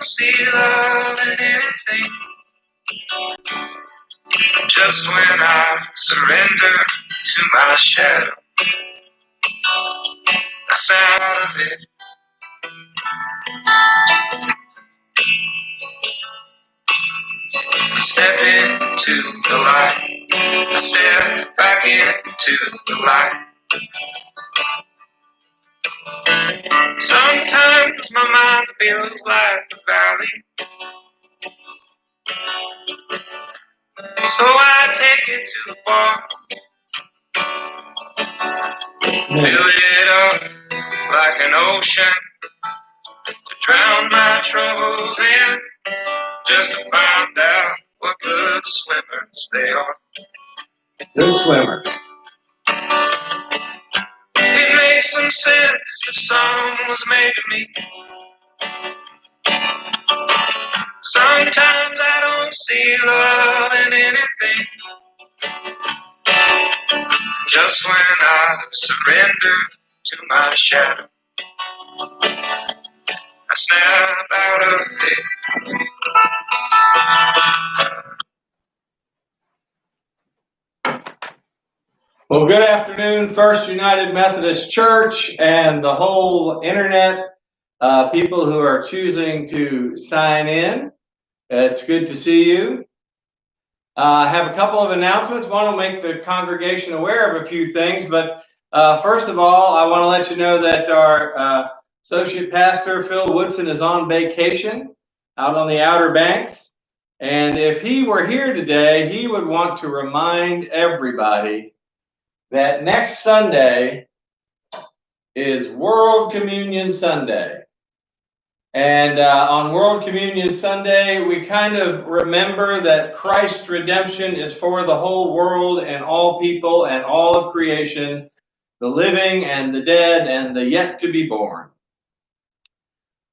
see love in anything. Just when I surrender to my shadow, I snap out of it. I step into the light. I step back into the light. Sometimes my mind feels like a valley, so I take it to the bar. Fill it up like an ocean to drown my troubles in, just to find out what good swimmers they are. Good swimmer. It makes some sense if song was made to me. Sometimes I don't see love in anything. Just when I surrender to my shadow, I snap out of it. Well, good afternoon, First United Methodist Church and the whole internet people who are choosing to sign in. It's good to see you. I have a couple of announcements. One will make the congregation aware of a few things, but first of all, I want to let you know that our Associate Pastor, Phil Woodson, is on vacation out on the Outer Banks. And if he were here today, he would want to remind everybody that next Sunday is World Communion Sunday. And on World Communion Sunday, we kind of remember that Christ's redemption is for the whole world and all people and all of creation, the living and the dead and the yet to be born.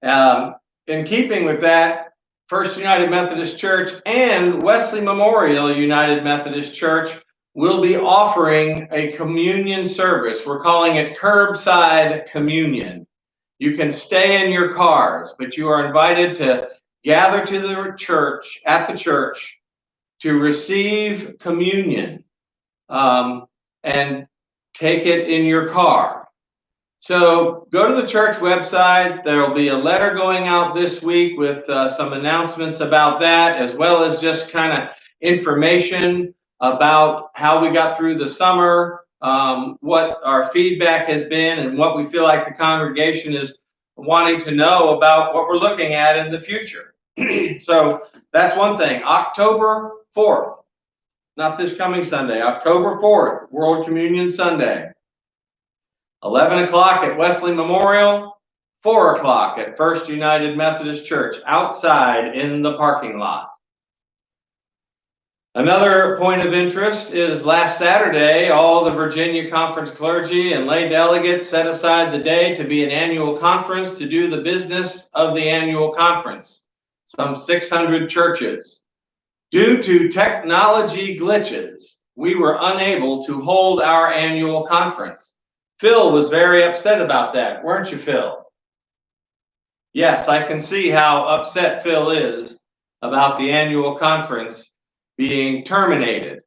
In keeping with that, First United Methodist Church and Wesley Memorial United Methodist Church will be offering a communion service. We're calling it Curbside Communion. You can stay in your cars, but you are invited to gather to the church, at the church, to receive communion and take it in your car. So go to the church website. There will be a letter going out this week with some announcements about that, as well as just kind of information about how we got through the summer, what our feedback has been, and what we feel like the congregation is wanting to know about what we're looking at in the future. So that's one thing. October 4th, not this coming Sunday, October 4th, World Communion Sunday. 11 o'clock at Wesley Memorial, 4 o'clock at First United Methodist Church, outside in the parking lot. Another point of interest is last Saturday, all the Virginia Conference clergy and lay delegates set aside the day to be an annual conference to do the business of the annual conference, some 600 churches. Due to technology glitches, we were unable to hold our annual conference. Phil was very upset about that, weren't you, Phil? Yes, I can see how upset Phil is about the annual conference being terminated.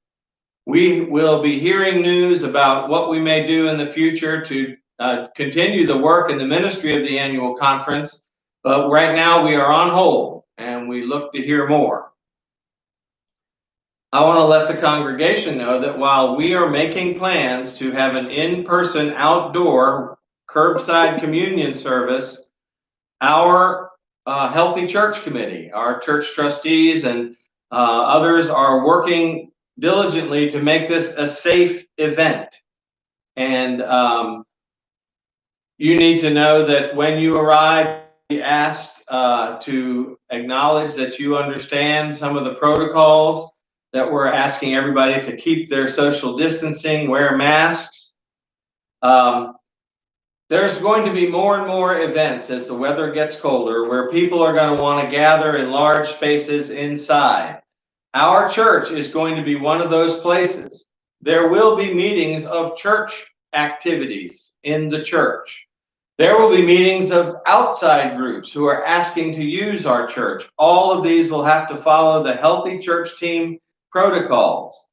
We will be hearing news about what we may do in the future to continue the work and the ministry of the annual conference, but right now we are on hold and we look to hear more. I want to let the congregation know that while we are making plans to have an in-person outdoor curbside communion service, our Healthy Church Committee, our church trustees and others are working diligently to make this a safe event. And you need to know that when you arrive, be asked to acknowledge that you understand some of the protocols, that we're asking everybody to keep their social distancing, wear masks. There's going to be more and more events as the weather gets colder where people are going to want to gather in large spaces inside. Our church is going to be one of those places. There will be meetings of church activities in the church. There will be meetings of outside groups who are asking to use our church. All of these will have to follow the Healthy Church Team protocols.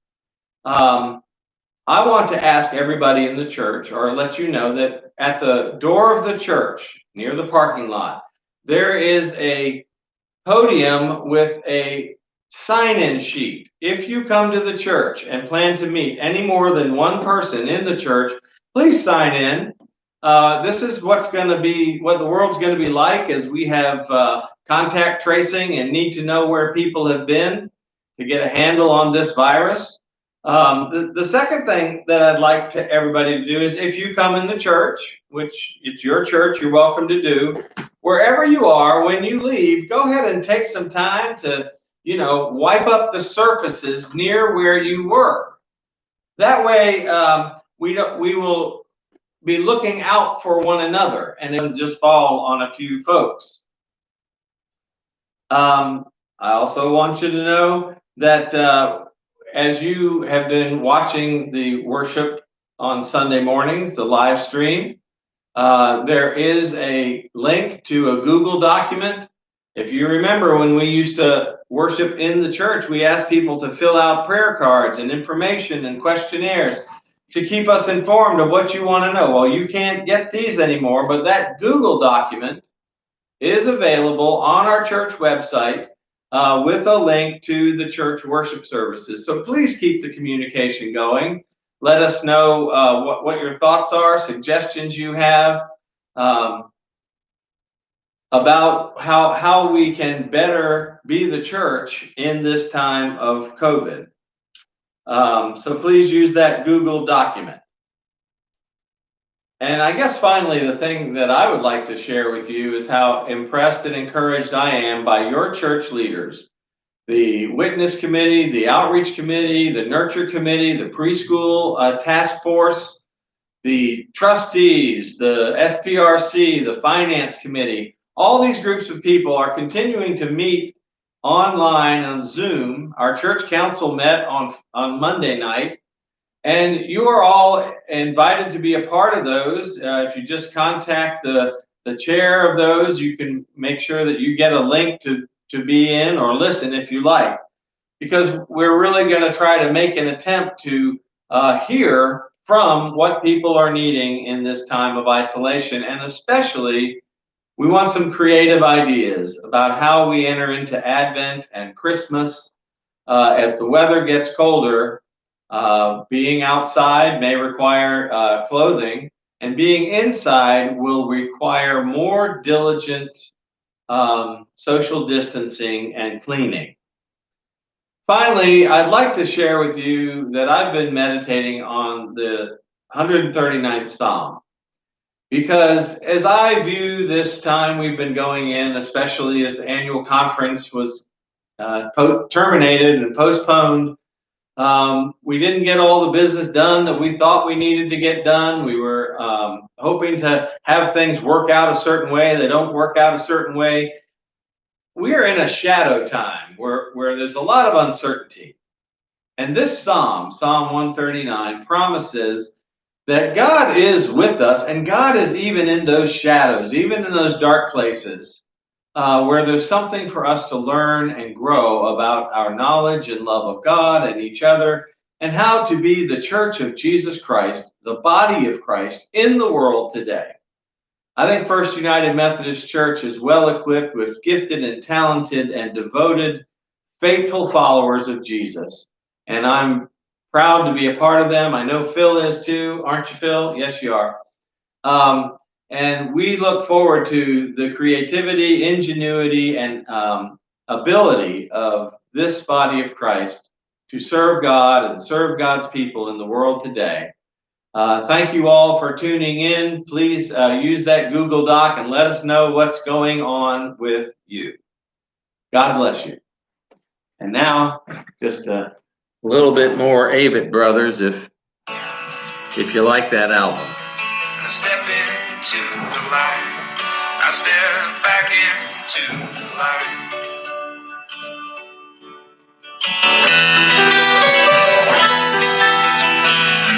I want to ask everybody in the church, or let you know, that at the door of the church, near the parking lot, there is a podium with a sign-in sheet. If you come to the church and plan to meet any more than one person in the church, please sign in. This is what's going to be, what the world's going to be like as we have contact tracing and need to know where people have been to get a handle on this virus. The second thing that I'd like to everybody to do is, if you come in the church, which it's your church, you're welcome to do, wherever you are, when you leave, go ahead and take some time to, wipe up the surfaces near where you were. That way, we will be looking out for one another, and it doesn't just fall on a few folks. I also want you to know that as you have been watching the worship on Sunday mornings, the live stream, there is a link to a Google document. If you remember, when we used to worship in the church, we asked people to fill out prayer cards and information and questionnaires to keep us informed of what you want to know. Well, you can't get these anymore, but that Google document is available on our church website with a link to the church worship services. So please keep the communication going. Let us know what your thoughts are, suggestions you have about how we can better be the church in this time of COVID. So please use that Google document. And I guess finally, the thing that I would like to share with you is how impressed and encouraged I am by your church leaders. The witness committee, the outreach committee, the nurture committee, the preschool task force, the trustees, the SPRC, the finance committee. All these groups of people are continuing to meet online on Zoom. Our church council met on Monday night, and you are all invited to be a part of those. If you just contact the chair of those, you can make sure that you get a link to be in or listen if you like, because we're really going to try to make an attempt to hear from what people are needing in this time of isolation. And especially, we want some creative ideas about how we enter into Advent and Christmas. As the weather gets colder, being outside may require clothing, and being inside will require more diligent social distancing and cleaning. Finally, I'd like to share with you that I've been meditating on the 139th Psalm, because as I view this time we've been going in, especially as the annual conference was terminated and postponed, we didn't get all the business done that we thought we needed to get done. We were hoping to have things work out a certain way. They don't work out a certain way. We are in a shadow time where there's a lot of uncertainty. And this Psalm 139, promises that God is with us, and God is even in those shadows, even in those dark places, where there's something for us to learn and grow about our knowledge and love of God and each other, and how to be the church of Jesus Christ, the body of Christ in the world today. I think First United Methodist Church is well equipped with gifted and talented and devoted, faithful followers of Jesus. And I'm proud to be a part of them. I know Phil is too. Aren't you, Phil? Yes, you are. And we look forward to the creativity, ingenuity, and ability of this body of Christ to serve God and serve God's people in the world today. Thank you all for tuning in. Please use that Google Doc and let us know what's going on with you. God bless you. And now, just a little bit more Avett Brothers, if you like that album. I step into the light. I step back into the light.